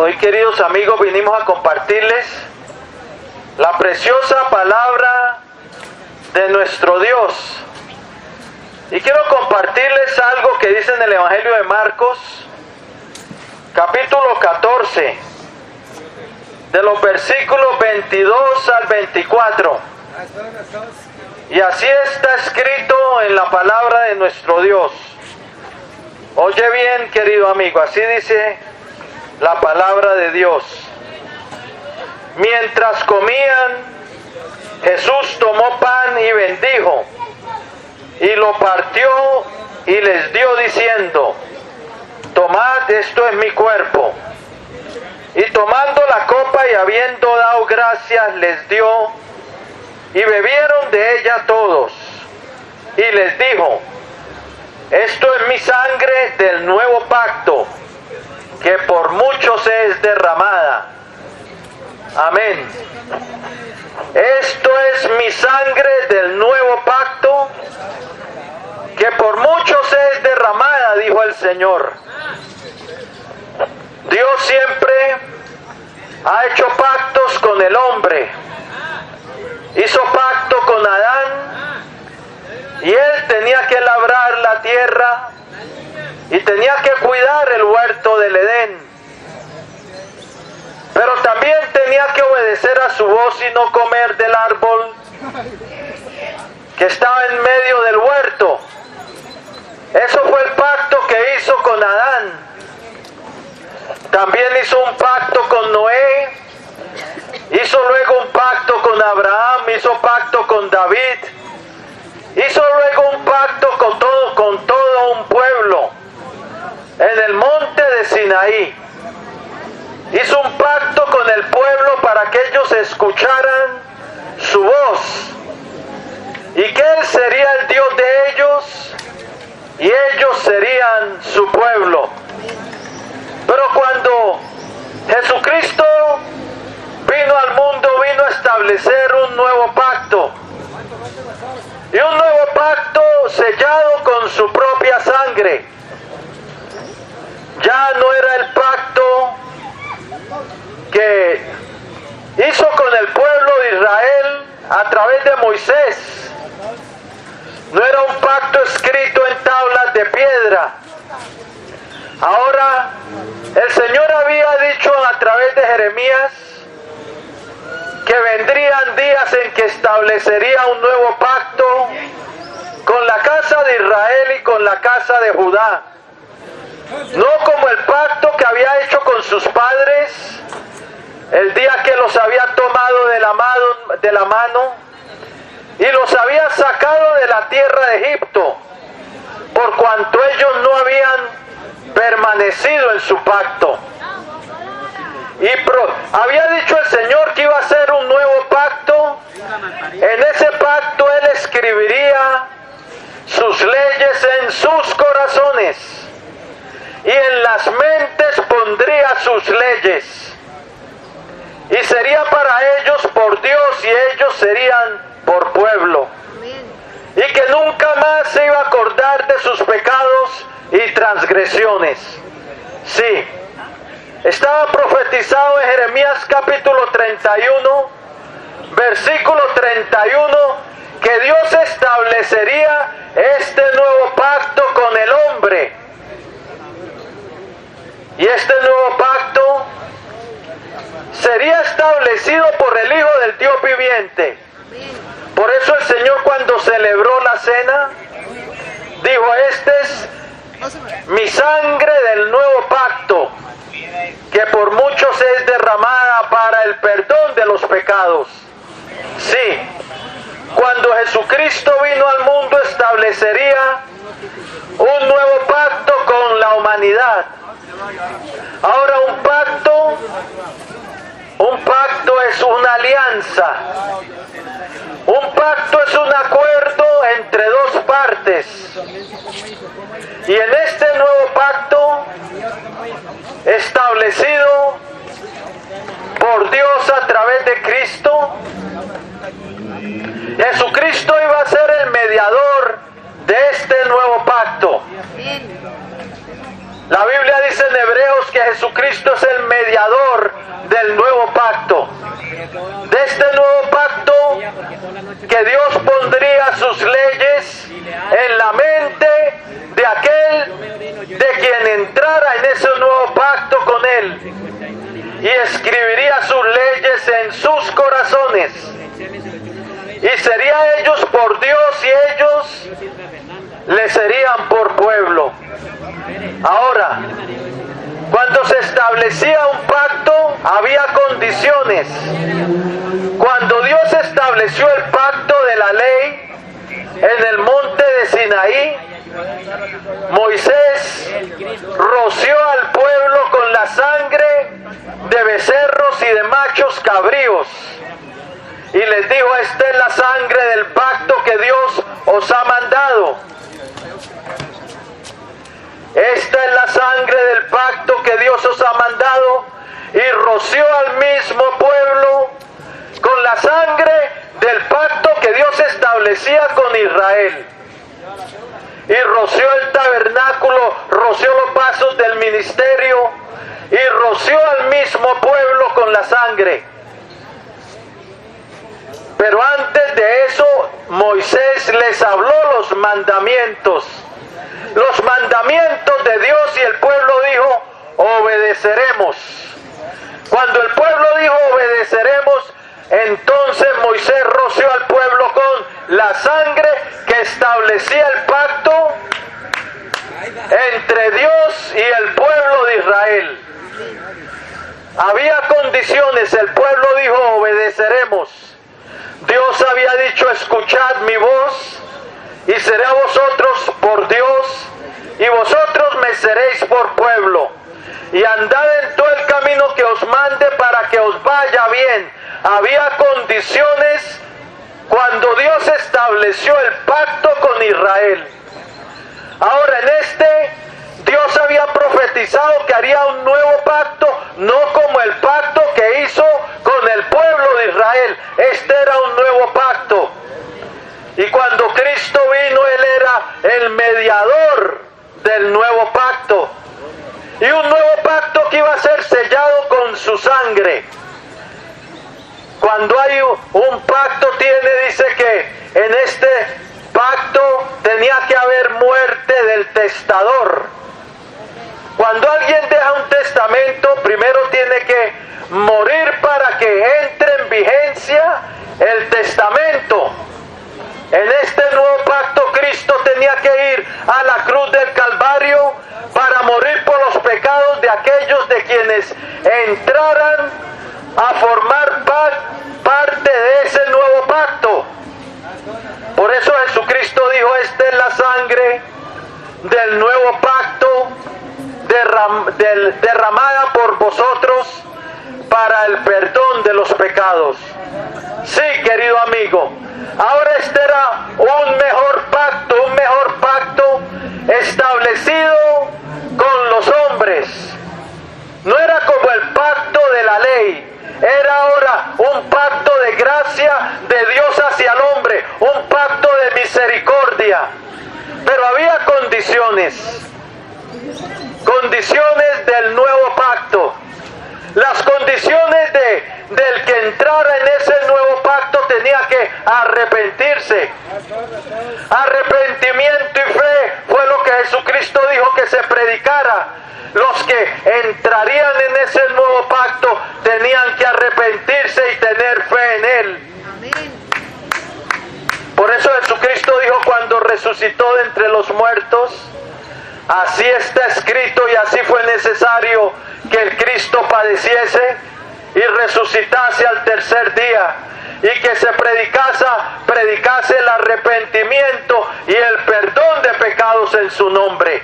Hoy, queridos amigos, vinimos a compartirles la preciosa palabra de nuestro Dios. Y quiero compartirles algo que dice en el Evangelio de Marcos, capítulo 14, de los versículos 22 al 24. Y así está escrito en la palabra de nuestro Dios. Oye bien, querido amigo, así dice la palabra de Dios. Mientras comían, Jesús tomó pan y bendijo, y lo partió y les dio diciendo: tomad, esto es mi cuerpo. Y tomando la copa y habiendo dado gracias, les dio, y bebieron de ella todos. Y les dijo: esto es mi sangre del nuevo pacto, que por muchos es derramada. Amén. Esto es mi sangre del nuevo pacto, que por muchos es derramada, dijo el Señor. Dios siempre ha hecho pactos con el hombre. Hizo pacto con Adán, y él tenía que labrar la tierra y tenía que cuidar el huerto del Edén. Pero también tenía que obedecer a su voz y no comer del árbol que estaba en medio del huerto. Eso fue el pacto que hizo con Adán. También hizo un pacto con Noé, hizo luego un pacto con Abraham, hizo pacto con David, hizo luego un pacto con todo un pueblo en el monte de Sinaí. Hizo un pacto con el pueblo para que ellos escucharan su voz y que Él sería el Dios de ellos y ellos serían su pueblo. Pero cuando Jesucristo vino al mundo, vino a establecer un nuevo pacto, y un nuevo pacto sellado con su propia sangre. Ya no era el pacto que hizo con el pueblo de Israel a través de Moisés. No era un pacto escrito en tablas de piedra. Ahora el Señor había dicho a través de Jeremías que vendrían días en que establecería un nuevo pacto con la casa de Israel y con la casa de Judá. No como el pacto que había hecho con sus padres el día que los había tomado de la mano y los había sacado de la tierra de Egipto, por cuanto ellos no habían permanecido en su pacto. Y había dicho el Señor que iba a hacer un nuevo pacto. En ese pacto Él escribiría sus leyes en sus corazones y en las mentes pondría sus leyes, y sería para ellos por Dios y ellos serían por pueblo, y que nunca más se iba a acordar de sus pecados y transgresiones. Sí, estaba profetizado en Jeremías capítulo 31, versículo 31, que Dios establecería este nuevo pacto con el hombre. Y este nuevo pacto sería establecido por el Hijo del Dios viviente. Por eso el Señor, cuando celebró la cena, dijo: este es mi sangre del nuevo pacto, que por muchos es derramada para el perdón de los pecados. Sí, cuando Jesucristo vino al mundo, establecería un nuevo pacto con la humanidad. Ahora un pacto es una alianza. Un pacto es un acuerdo entre dos partes. Y en este nuevo pacto, establecido por Dios a través de Cristo, Jesucristo iba a ser el mediador de este nuevo pacto. La Biblia dice en Hebreos que Jesucristo es el mediador del nuevo pacto. De este nuevo pacto, que Dios pondría sus leyes en la mente de aquel de quien entrara en ese nuevo pacto con Él, y escribiría sus leyes en sus corazones, y sería ellos por Dios y ellos le serían por pueblo. Ahora, cuando se establecía un pacto, había condiciones. Cuando Dios estableció el pacto de la ley en el monte de Sinaí, Moisés roció al pueblo con la sangre de becerros y de machos cabríos, y les dijo: esta es la sangre del pacto que Dios os ha mandado. Esta es la sangre del pacto que Dios os ha mandado, y roció al mismo pueblo con la sangre del pacto que Dios establecía con Israel. Y roció el tabernáculo, roció los vasos del ministerio, y roció al mismo pueblo con la sangre. Pero antes de eso, Moisés les habló los mandamientos. Los mandamientos de Dios, y el pueblo dijo: obedeceremos. Cuando el pueblo dijo obedeceremos, entonces Moisés roció al pueblo con la sangre que establecía el pacto entre Dios y el pueblo de Israel. Había condiciones, el pueblo dijo obedeceremos. Dios había dicho: escuchad mi voz, y seré a vosotros por Dios, y vosotros me seréis por pueblo. Y andad en todo el camino que os mande para que os vaya bien. Había condiciones cuando Dios estableció el pacto con Israel. Ahora en este, Dios había profetizado que haría un nuevo pacto, no como el pacto que hizo con el pueblo de Israel. Este era un nuevo pacto. Y cuando Cristo vino, Él era el mediador del nuevo pacto. Y un nuevo pacto que iba a ser sellado con su sangre. Cuando hay un pacto, dice que en este pacto tenía que haber muerte del testador. Cuando alguien deja un testamento, primero tiene que morir para que entre en vigencia el testamento. En este nuevo pacto, Cristo tenía que ir a la cruz del Calvario para morir por los pecados de aquellos de quienes entraran a formar parte de ese nuevo pacto. Por eso Jesucristo dijo: esta es la sangre del nuevo pacto derramada por vosotros para el perdón de los pecados. Sí, querido amigo, ahora este era un mejor pacto establecido con los hombres. No era como el pacto de la ley, era ahora un pacto de gracia de Dios hacia el hombre, un pacto de misericordia. Pero había condiciones del nuevo pacto. Las condiciones del que entrara en ese nuevo pacto tenía que arrepentirse. Arrepentimiento y fe fue lo que Jesucristo dijo que se predicara. Los que entrarían en ese nuevo pacto tenían que arrepentirse y tener fe en Él. Por eso Jesucristo dijo cuando resucitó de entre los muertos: así está escrito y así fue necesario que el Cristo padeciese y resucitase al tercer día, y que se predicase el arrepentimiento y el perdón de pecados en su nombre.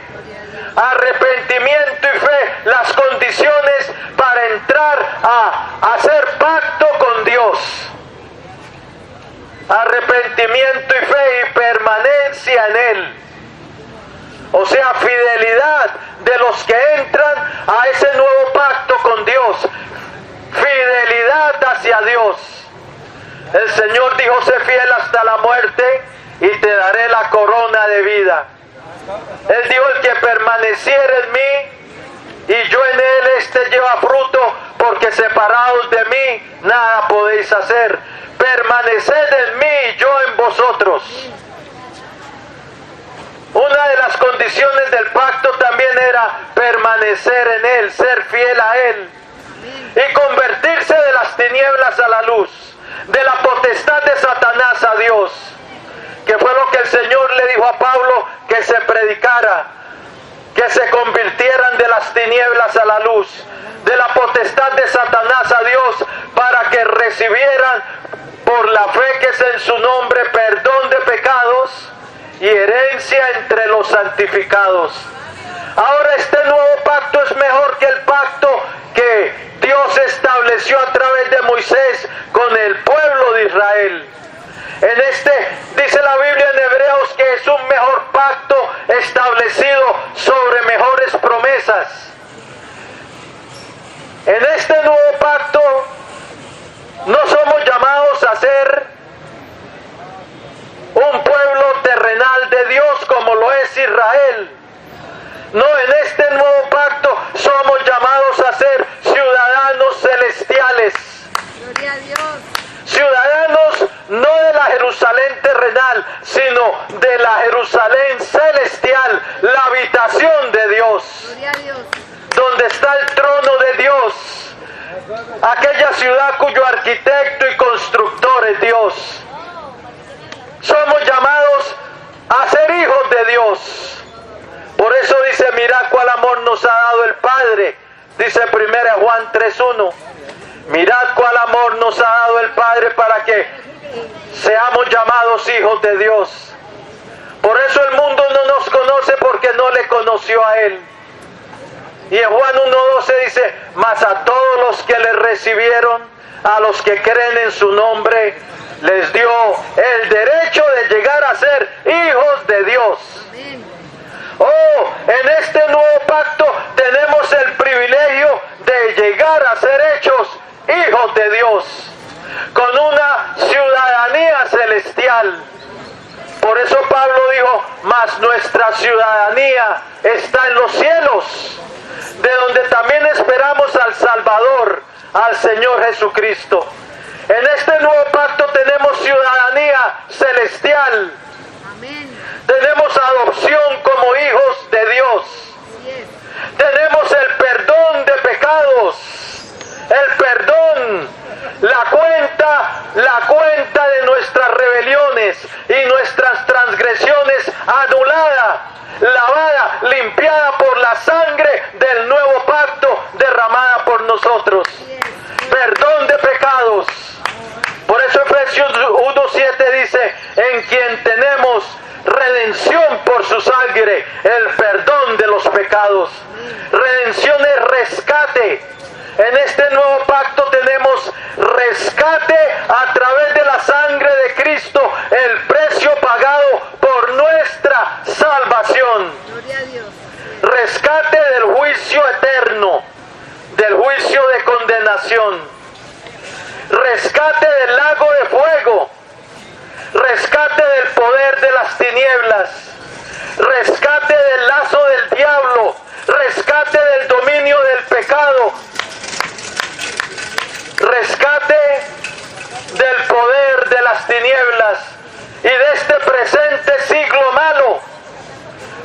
Arrepentimiento y fe, las condiciones para entrar a hacer pacto con Dios. Arrepentimiento y fe y permanencia en Él. O sea, fidelidad de los que entran a ese nuevo pacto con Dios. Fidelidad hacia Dios. El Señor dijo: sé fiel hasta la muerte y te daré la corona de vida. Él dijo, el que permaneciera en mí y yo en él, este lleva fruto, porque separados de mí nada podéis hacer. Permaneced en mí y yo en vosotros. Una de las condiciones del pacto también era permanecer en él, ser fiel a él y convertirse de las tinieblas a la luz, de la potestad de Satanás a Dios, que fue lo que el Señor le dijo a Pablo que se predicara, que se convirtieran de las tinieblas a la luz, de la potestad de Satanás a Dios, para que recibieran por la fe que es en su nombre perdón de pecados y herencia entre los santificados. Ahora este nuevo pacto es mejor que el pacto que Dios estableció a través de Moisés con el pueblo de Israel. En este, dice la Biblia en Hebreos, que es un mejor pacto establecido sobre mejores promesas. En este nuevo pacto no somos llamados a ser un pueblo terrenal de Dios como lo es Israel. No, en este nuevo pacto somos llamados a ser ciudadanos celestiales. Gloria a Dios. Ciudadanos no de la Jerusalén terrenal, sino de la Jerusalén celestial, la habitación de Dios. Gloria a Dios. Donde está el trono de Dios, aquella ciudad cuyo arquitecto y constructor es Dios. Somos llamados a ser hijos de Dios. Por eso dice, mirad cuál amor nos ha dado el Padre, dice 1 Juan 3:1. Mirad cuál amor nos ha dado el Padre para que seamos llamados hijos de Dios. Por eso el mundo no nos conoce, porque no le conoció a Él. Y en Juan 1:12 dice, mas a todos los que le recibieron, a los que creen en su nombre, les dio el derecho de llegar a ser hijos de Dios. Amén. Oh, en este nuevo pacto tenemos el privilegio de llegar a ser hechos hijos de Dios, con una ciudadanía celestial. Por eso Pablo dijo, mas nuestra ciudadanía está en los cielos, de donde también esperamos al Salvador, al Señor Jesucristo. En este nuevo pacto tenemos ciudadanía celestial. Amén. Tenemos adopción como hijos de Dios. Así es. Tenemos el perdón de pecados. El perdón, la cuenta de nuestras rebeliones y nuestras transgresiones anulada, lavada, limpiada por la sangre del nuevo pacto derramada por nosotros. Perdón de pecados. Por eso Efesios 1:7 dice, en quien tenemos redención por su sangre, el perdón de los pecados. Redención es rescate. En este nuevo pacto tenemos rescate a través de la sangre de Cristo, el precio pagado por nuestra salvación. Gloria a Dios. Rescate del juicio eterno, del juicio de condenación. Rescate del lago de fuego. Rescate del poder de las tinieblas. Rescate del lazo del diablo. Rescate del dominio del pecado. Rescate del poder de las tinieblas y de este presente siglo malo.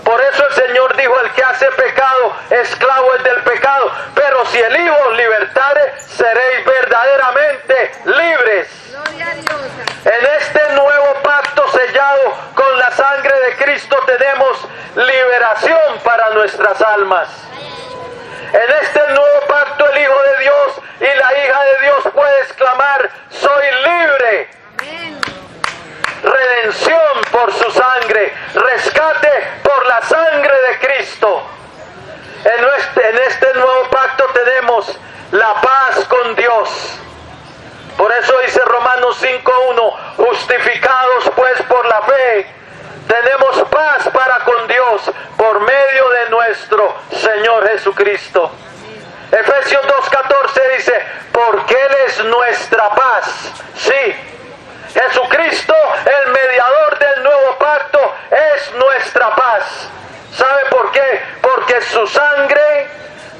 Por eso el Señor dijo, el que hace pecado, esclavo es del pecado. Pero si el Hijo os libertare, seréis verdaderamente libres. Gloria a Dios. En este nuevo pacto sellado con la sangre de Cristo tenemos liberación para nuestras almas. En este nuevo pacto el Hijo de Dios y la hija de Dios puede exclamar, soy libre. Amén. Redención por su sangre, rescate por la sangre de Cristo. En este nuevo pacto tenemos la paz con Dios. Por eso dice Romanos 5:1, justificados pues por la fe, tenemos paz para con Dios por medio de nuestro Señor Jesucristo. Efesios 2:14 dice, porque Él es nuestra paz. Sí, Jesucristo, el mediador del nuevo pacto, es nuestra paz. ¿Sabe por qué? Porque su sangre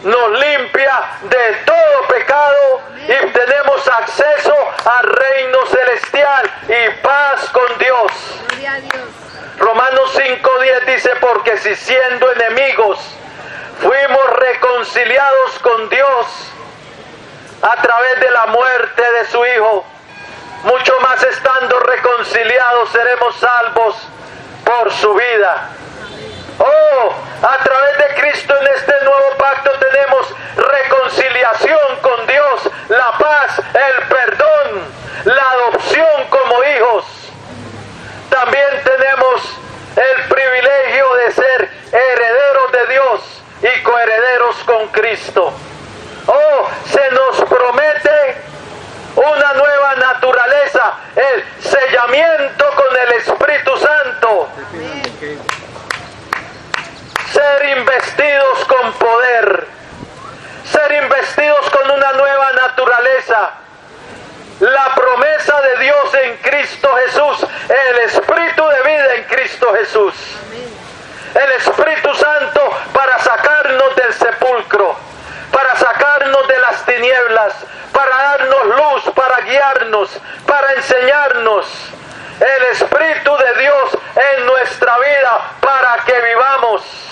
nos limpia de todo pecado y tenemos acceso al reino celestial y paz con Dios. Gloria a Dios. Romanos 5:10 dice, porque si siendo enemigos fuimos reconciliados con Dios a través de la muerte de su Hijo, mucho más estando reconciliados seremos salvos por su vida. Oh, a través de Cristo en este nuevo pacto tenemos reconciliación con Dios, la paz, el perdón, la adopción como hijos. También tenemos el privilegio de ser herederos de Dios y coherederos con Cristo. Oh, se nos promete una nueva naturaleza, el sellamiento con el Espíritu Santo. Ser investidos con poder, ser investidos con una nueva naturaleza. La promesa de Dios en Cristo Jesús, el Espíritu de vida en Cristo Jesús. El Espíritu Santo para sacarnos del sepulcro, para sacarnos de las tinieblas, para darnos luz, para guiarnos, para enseñarnos. El Espíritu de Dios en nuestra vida para que vivamos.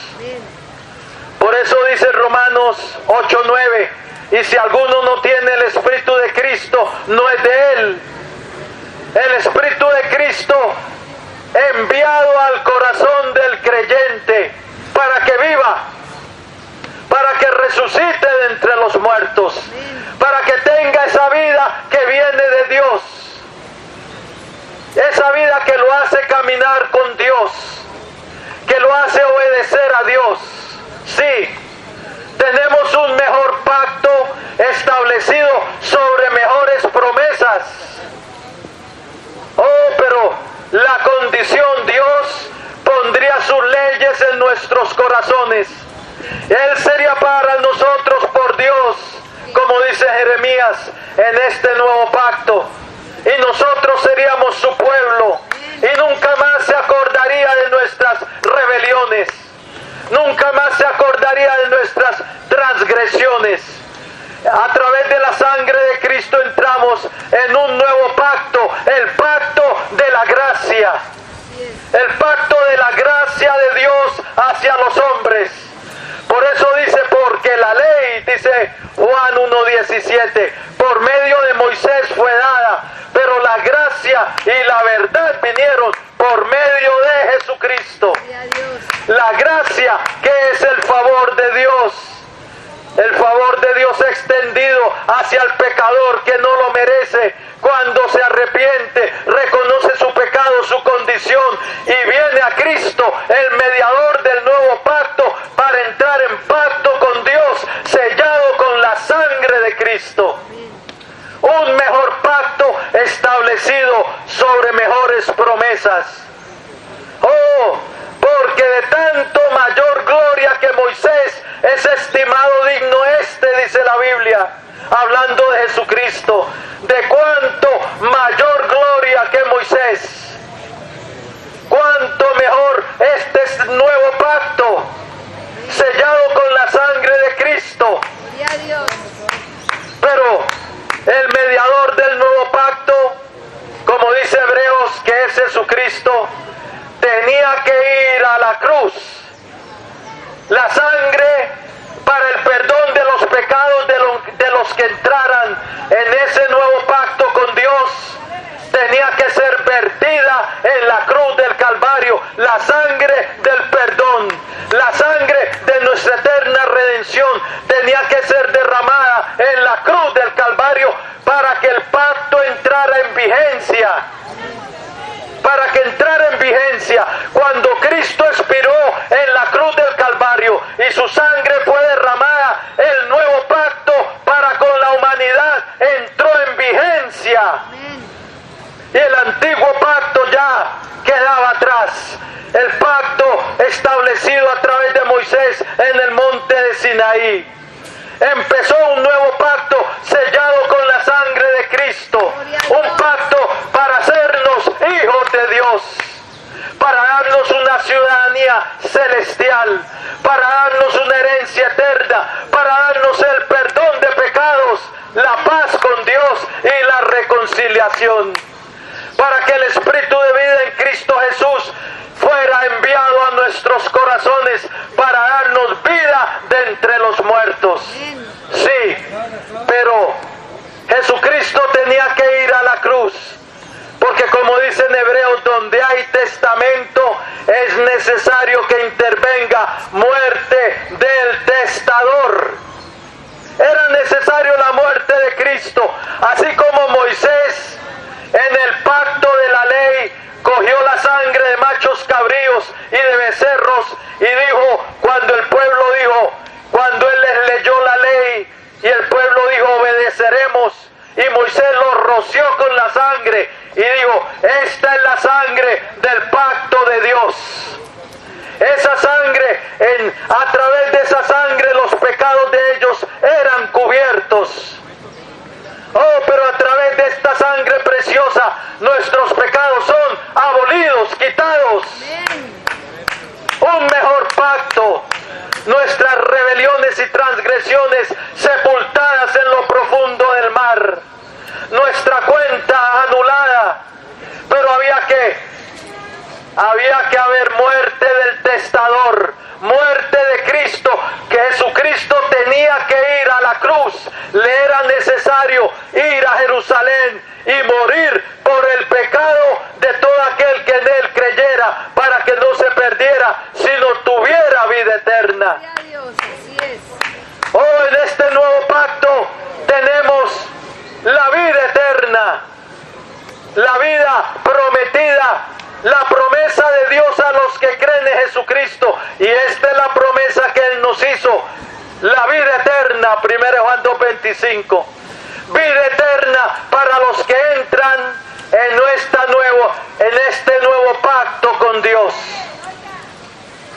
Por eso dice Romanos 8:9, y si alguno no tiene el Espíritu de Cristo, no es de él. El Espíritu de Cristo enviado al corazón del creyente para que viva, para que resucite de entre los muertos, para que tenga esa vida que viene de Dios, esa vida que lo hace caminar con Dios, que lo hace obedecer a Dios. Sí, tenemos un mejor pacto establecido sobre mejores promesas. Oh, pero la condición, Dios pondría sus leyes en nuestros corazones. Él sería para nosotros por Dios, como dice Jeremías, en este nuevo pacto. Y nosotros seríamos su pueblo. Y nunca más se acordaría de nuestras rebeliones. Nunca más se acordaría de nuestras transgresiones. A través de la sangre de Cristo entramos en un nuevo pacto, el pacto de la gracia. El pacto de la gracia de Dios hacia los hombres. Por eso dice, porque la ley, dice Juan 1:17, por medio de Moisés fue dada, pero la gracia y la verdad vinieron por medio de Jesucristo. La gracia, que es el favor de Dios. El favor de Dios extendido hacia el pecador que no lo merece, cuando se arrepiente, reconoce su pecado, su condición, y viene a Cristo, el mediador del nuevo pacto, para entrar en pacto con Dios, sellado con la sangre de Cristo. Un mejor pacto establecido sobre mejores promesas. Oh, porque de tanto mayor gloria que Moisés es estimado digno dice la Biblia, hablando de Jesucristo, de cuánto mayor gloria que Moisés, cuánto mejor este es nuevo pacto, sellado con la sangre de Cristo. Gloria a Dios. Pero el mediador del nuevo pacto, como dice Hebreos, que es Jesucristo, tenía que ir a la cruz. La sangre para el perdón de los pecados de los que entraran en ese nuevo pacto con Dios tenía que ser vertida en la cruz del Calvario. La sangre del perdón, la sangre de nuestra eterna redención tenía que ser derramada en la cruz del Calvario para que el pacto entrara en vigencia. Para que entrara en vigencia, cuando Cristo expiró en la cruz del Calvario y su sangre fue derramada, el nuevo pacto para con la humanidad entró en vigencia. Y el antiguo pacto ya quedaba atrás. El pacto establecido a través de Moisés en el monte de Sinaí. Empezó un nuevo pacto sellado con la sangre de Cristo. Un pacto para hacernos hijos de Dios, para darnos una ciudadanía ciudadanía celestial, para darnos una herencia eterna, para darnos el perdón de pecados, la paz con Dios y la reconciliación, para que el Espíritu de vida en Cristo Jesús fuera enviado a nuestros corazones para darnos vida de entre los muertos. Sí, pero Jesucristo tenía que ir a la cruz, porque como dice en Hebreos, donde hay testamento es necesario que intervenga muerte del testador. Era necesario la muerte de Cristo, así como Moisés en el pacto de la ley cogió la sangre de machos cabríos y de becerros y dijo, cuando el pueblo dijo, cuando él les leyó la ley y el pueblo dijo obedeceremos, y Moisés lo roció con la sangre y dijo, esta es la sangre del pacto de Dios. Esa sangre, a través de esa sangre los pecados de ellos eran cubiertos. Oh, pero a través de esta sangre preciosa nuestros pecados son abolidos, quitados. Un mejor pacto. Nuestras rebeliones y transgresiones sepultadas en lo profundo del mar. Nuestra cuenta anulada. Pero había que haber muerte del testador, muerte de Cristo, que Jesucristo tenía que ir a la cruz. Le era necesario ir a Jerusalén y morir por el pecado de todo aquel que en él creyera, para que no se perdiera, sino tuviera vida eterna. Oh, en este nuevo pacto tenemos la vida eterna, la vida prometida, la promesa de Dios a los que creen en Jesucristo. Y esta es la promesa que Él nos hizo, la vida eterna, 1 Juan 2:25. Vida eterna para los que entran en este nuevo pacto con Dios.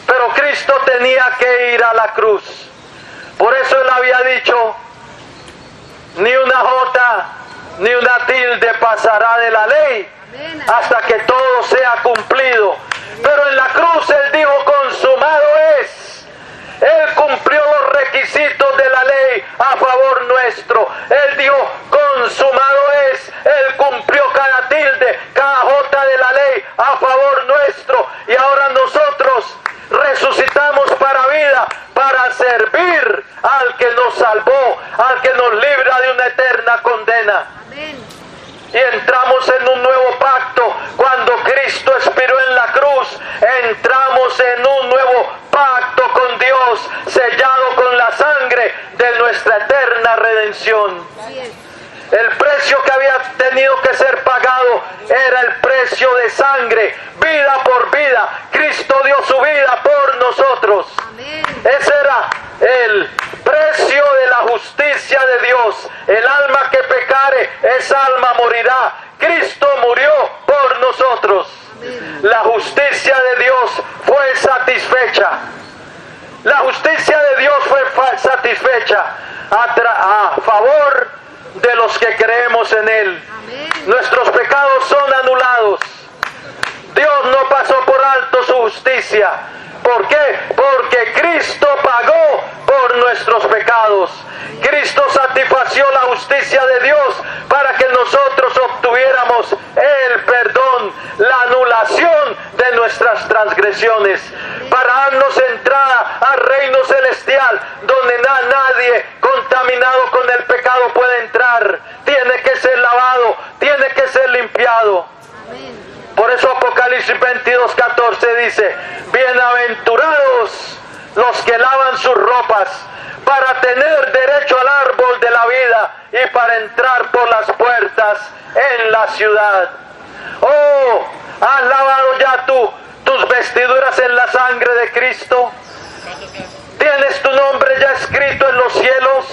Pero Cristo tenía que ir a la cruz. Por eso Él había dicho, ni una jota ni una tilde pasará de la ley hasta que todo sea cumplido. Pero en la cruz Él dijo, consumado es. Él cumplió los requisitos de la ley a favor nuestro. Él dijo, consumado es. Él cumplió cada tilde, cada jota de la ley a favor nuestro. Y ahora nosotros resucitamos para vida, para servir al que nos salvó, al que nos libra de una eterna condena. Amén. Y entramos en un nuevo pacto. Cuando Cristo expiró en la cruz, entramos en un nuevo pacto con Dios, sellado con la sangre de nuestra eterna redención. El precio que había tenido que ser pagado era el precio de sangre, vida por vida. Cristo dio su vida por nosotros. Amén. Ese era el precio de la justicia de Dios. El alma que pecare, esa alma morirá. Cristo murió por nosotros. Amén. La justicia de Dios fue satisfecha. La justicia de Dios fue satisfecha a favor de los que creemos en Él. Amén. Nuestros pecados son anulados. Dios no pasó por alto su justicia. ¿Por qué? Porque Cristo pagó por nuestros pecados. Cristo satisfació la justicia de Dios para que nosotros obtuviéramos el perdón, la anulación de nuestras transgresiones, para darnos entrada al reino celestial, donde nadie contaminado con el pecado puede entrar. Tiene que ser lavado, tiene que ser limpiado. Por eso Apocalipsis 22:14 dice, bienaventurados los que lavan sus ropas, para tener derecho al árbol de la vida y para entrar por las puertas en la ciudad. Oh, ¿has lavado ya tus vestiduras en la sangre de Cristo? ¿Tienes tu nombre ya escrito en los cielos?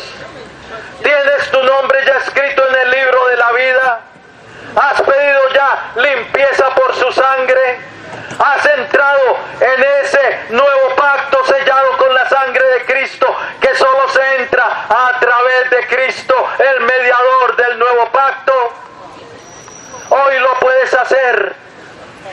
¿Tienes tu nombre ya escrito en el libro de la vida? ¿Has pedido ya limpieza por su sangre? ¿Has entrado en ese nuevo pacto sellado con la sangre de Cristo, que solo se entra a través de Cristo, el mediador del nuevo pacto? Hoy lo puedes hacer.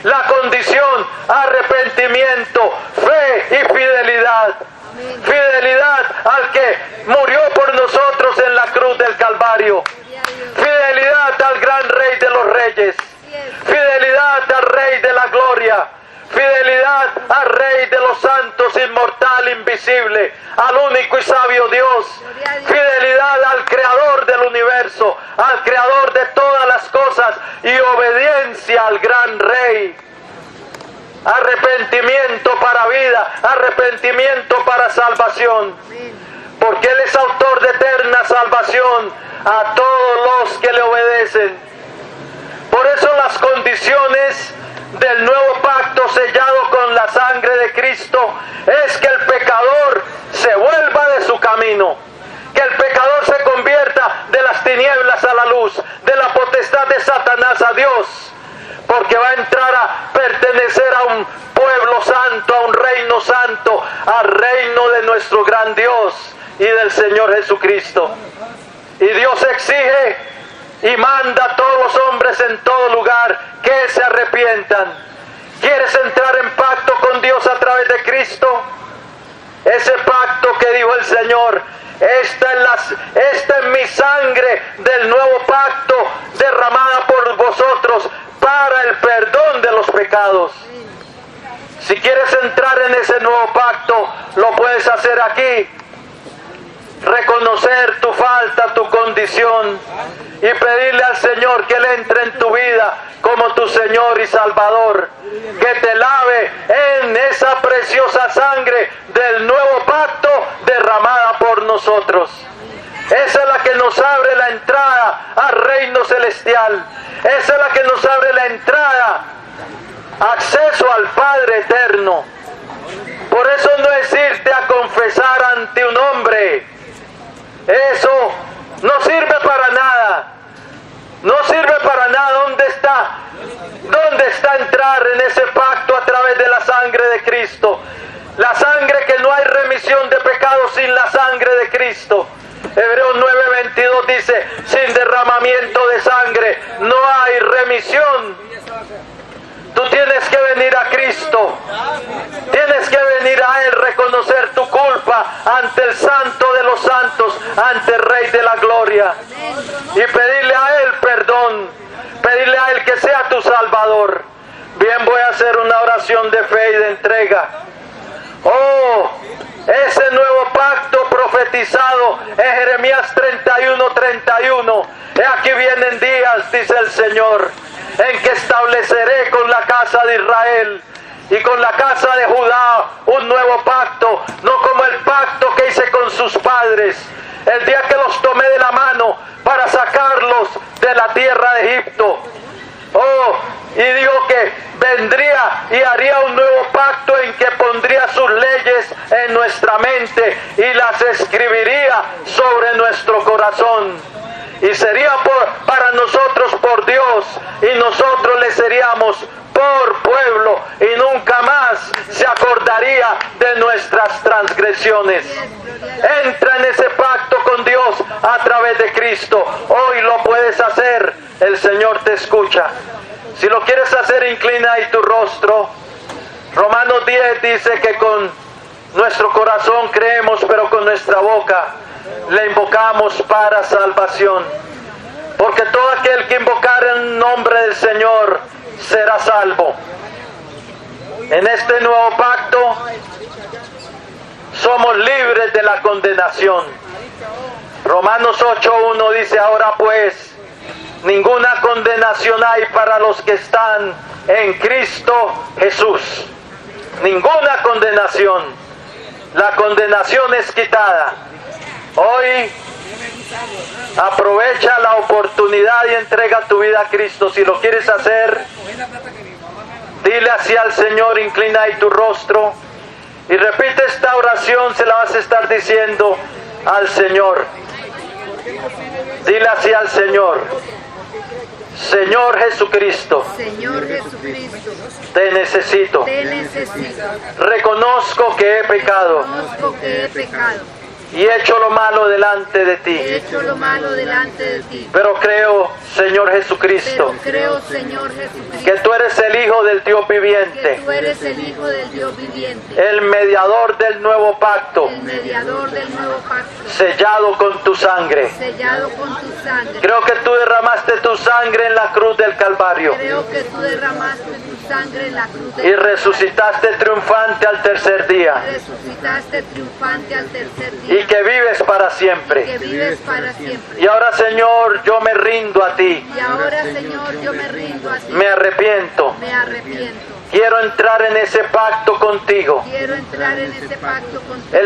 la condición, arrepentimiento, fe y fidelidad. Amén. Fidelidad al que murió por nosotros en la cruz del Calvario. Gloria a Dios. Fidelidad al gran Rey de los Reyes. Así es. Fidelidad al Rey de la Gloria. Fidelidad al Rey de los santos, inmortal, invisible, al único y sabio Dios. Gloria a Dios. Fidelidad al Creador del universo, al Creador de todas las cosas, y obediencia al gran Rey. Arrepentimiento para vida, arrepentimiento para salvación. Amén. Porque Él es autor de eterna salvación a todos los que le obedecen. Por eso las condiciones del nuevo pacto sellado con la sangre de Cristo es que el pecador se vuelva de su camino, que el pecador se convierta de las tinieblas a la luz, de la potestad de Satanás a Dios, porque va a entrar a pertenecer a un pueblo santo, a un reino santo, al reino de nuestro gran Dios y del Señor Jesucristo. Y Dios exige y manda a todos los hombres en todo lugar que se arrepientan. ¿Quieres entrar en pacto con Dios a través de Cristo? Ese pacto que dijo el Señor: esta es mi sangre del nuevo pacto, derramada por vosotros para el perdón de los pecados. Si quieres entrar en ese nuevo pacto, lo puedes hacer aquí. Reconocer tu falta, tu condición, y pedirle al Señor que Él entre en tu vida como tu Señor y Salvador, que te lave en esa preciosa sangre del nuevo pacto derramada por nosotros. Esa es la que nos abre la entrada al reino celestial. Esa es la que nos abre la entrada, acceso al Padre eterno. Por eso no es irte a confesar ante un hombre. Eso no sirve para nada. No sirve para nada. ¿Dónde está entrar en ese pacto a través de la sangre de Cristo? La sangre, que no hay remisión de pecados sin la sangre de Cristo. Hebreos 9:22 dice: sin derramamiento de sangre no hay remisión. Tú tienes que venir a Cristo. Tienes que venir a Él, reconocer tu culpa ante el Santo de los Santos, ante el Rey de la Gloria, y pedirle a Él perdón, pedirle a Él que sea tu Salvador. Bien, voy a hacer una oración de fe y de entrega. Oh, ese nuevo pacto profetizado en Jeremías 31:31. He aquí vienen días, dice el Señor, en que estableceré con la casa de Israel y con la casa de Judá un nuevo pacto, no como el pacto que hice con sus padres, el día que los tomé de la mano para sacarlos de la tierra de Egipto. Oh, y dijo que vendría y haría un nuevo pacto en que pondría sus leyes en nuestra mente y las escribiría sobre nuestro corazón. Y sería para nosotros por Dios, y nosotros le seríamos por pueblo, y nunca más se acordaría de nuestras transgresiones. Entra en ese pacto con Dios a través de Cristo. Hoy lo puedes hacer, el Señor te escucha. Si lo quieres hacer, inclina ahí tu rostro. Romanos 10 dice que con nuestro corazón creemos, pero con nuestra boca le invocamos para salvación. Porque todo aquel que invocare el nombre del Señor será salvo. En este nuevo pacto somos libres de la condenación. Romanos 8:1 dice: ahora pues, ninguna condenación hay para los que están en Cristo Jesús. Ninguna condenación. La condenación es quitada. Hoy aprovecha la oportunidad y entrega tu vida a Cristo. Si lo quieres hacer, dile así al Señor, inclina ahí tu rostro y repite esta oración. Se la vas a estar diciendo al Señor. Dile así al Señor: Señor Jesucristo, Señor Jesucristo, te necesito. te necesito. Reconozco que he pecado. Conozco que he pecado. y he hecho lo malo delante de he ti. hecho lo malo delante de ti. Pero creo, Señor Pero Jesucristo, creo, Señor Jesucristo, que tú eres el Hijo del Dios que viviente, tú eres el Hijo del Dios viviente, el mediador del nuevo pacto, el mediador del nuevo pacto, sellado con tu sangre. sellado con tu sangre. Creo que tú derramaste tu sangre en la cruz del Calvario Creo que tú derramaste tu sangre en la cruz de y resucitaste triunfante al tercer día, resucitaste triunfante al tercer día, y que vives para que siempre. vives para siempre. Y ahora, Señor, yo me rindo a ti, Y ahora, Señor, yo me rindo a ti, me arrepiento. me arrepiento. Quiero entrar en ese pacto contigo, Quiero entrar en ese pacto contigo,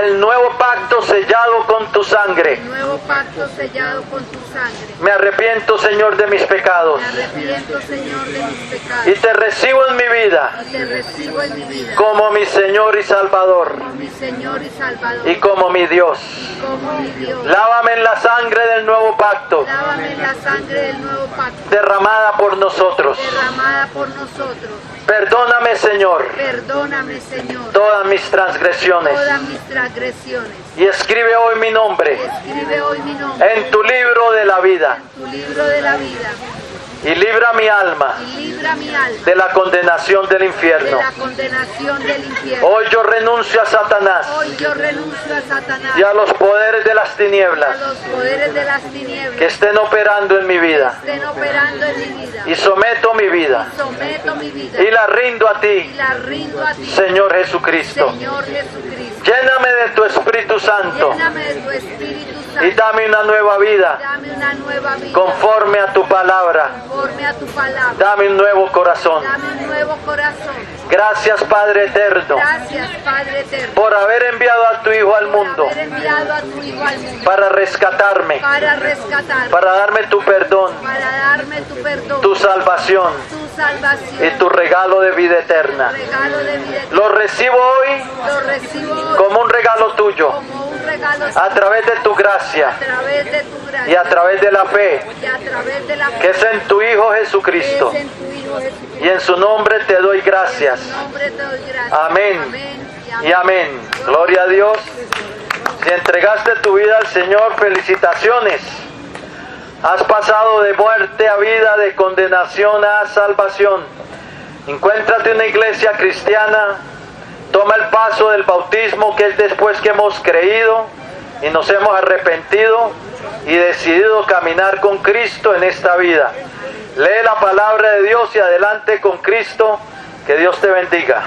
el nuevo pacto sellado con tu sangre. el nuevo pacto sellado con tu sangre. Me arrepiento, Señor, de mis pecados Me arrepiento, Señor, de mis pecados y te recibo en mi vida y te recibo en mi vida como mi Señor y Salvador como mi Señor y Salvador y como mi Dios. y como mi Dios. Lávame en la sangre del nuevo pacto Lávame en la sangre del nuevo pacto derramada por nosotros. derramada por nosotros. Perdóname, Señor, Perdóname, Señor, todas mis transgresiones todas mis transgresiones. y escribe hoy mi nombre Escribe hoy mi nombre en tu libro de la vida en tu libro de la vida y libra mi alma y libra mi alma de la condenación del de infierno. la condenación del infierno. Hoy yo renuncio a Satanás Hoy yo renuncio a Satanás y a los poderes de las a tinieblas los poderes de las que tinieblas estén operando en mi vida estén operando en mi vida. y someto mi vida Someto mi vida y la rindo a y ti, la rindo a ti, Señor Jesucristo. Señor Jesucristo. Lléname de tu Espíritu Santo Lléname de tu Espíritu Santo. y dame una nueva vida Dame una nueva vida conforme a tu palabra. conforme a tu palabra. Dame un nuevo corazón. Dame un nuevo corazón. Gracias, Padre eterno, Gracias, Padre eterno, por haber enviado a tu Hijo al por mundo haber enviado a tu Hijo al mundo para rescatarme, para rescatarme, para darme tu perdón, para darme tu perdón, tu salvación tu salvación, y tu regalo de vida eterna. regalo de vida eterna. Lo recibo hoy Lo recibo hoy como un regalo tuyo, como un regalo a través de tu a través través de tu gracia y a través de la fe y a través de la que es en tu Hijo que Jesucristo. es en tu Hijo Jesucristo. Y en su nombre te doy gracias. En tu nombre te doy gracias. Amén. Amén Y amén. Gloria a Dios. Si entregaste tu vida al Señor, felicitaciones. Has pasado de muerte a vida, de condenación a salvación. Encuéntrate una iglesia cristiana. Toma el paso del bautismo, que es después que hemos creído y nos hemos arrepentido y decidido caminar con Cristo en esta vida. Lee la palabra de Dios y adelante con Cristo. Que Dios te bendiga.